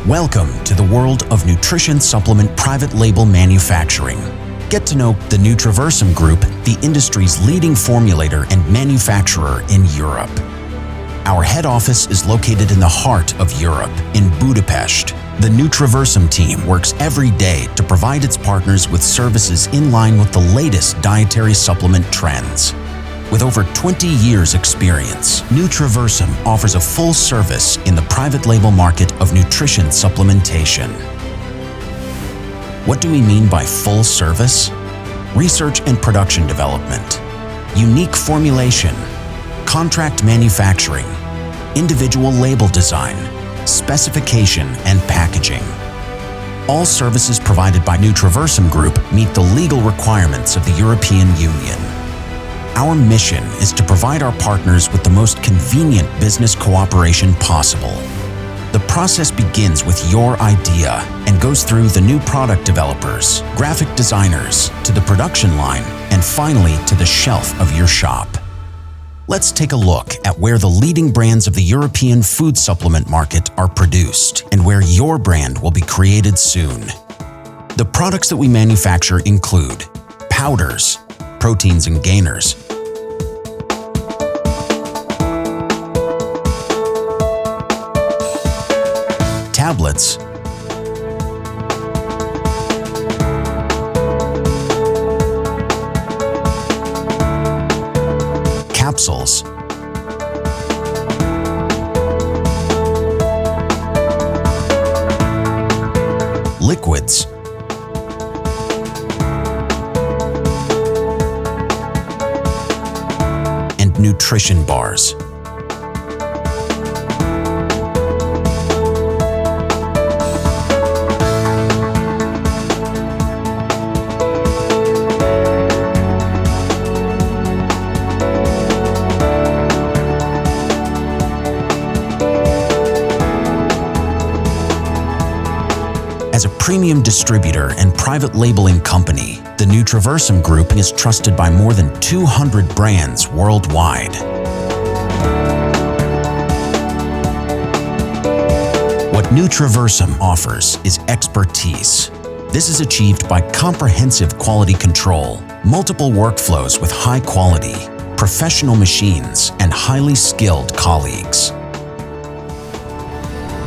Welcome to the world of nutrition supplement private label manufacturing. Get to know the Nutriversum Group, the industry's leading formulator and manufacturer in Europe. Our head office is located in the heart of Europe, in Budapest. The Nutriversum team works every day to provide its partners with services in line with the latest dietary supplement trends. With over 20 years' experience, Nutriversum offers a full service in the private label market of nutrition supplementation. What do we mean by full service? Research and production development, unique formulation, contract manufacturing, individual label design, specification and packaging. All services provided by Nutriversum Group meet the legal requirements of the European Union. Our mission is to provide our partners with the most convenient business cooperation possible. The process begins with your idea and goes through the new product developers, graphic designers, to the production line, and finally to the shelf of your shop. Let's take a look at where the leading brands of the European food supplement market are produced and where your brand will be created soon. The products that we manufacture include powders, proteins and gainers, tablets, capsules, liquids, and nutrition bars. As a premium distributor and private labeling company, the Nutriversum Group is trusted by more than 200 brands worldwide. What Nutriversum offers is expertise. This is achieved by comprehensive quality control, multiple workflows with high quality, professional machines, and highly skilled colleagues.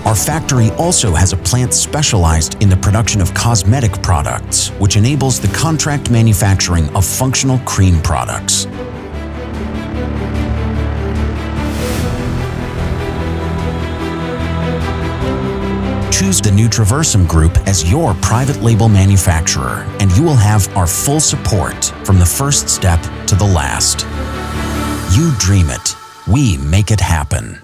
Our factory also has a plant specialized in the production of cosmetic products, which enables the contract manufacturing of functional cream products. Choose the Nutriversum Group as your private label manufacturer, and you will have our full support from the first step to the last. You dream it, we make it happen.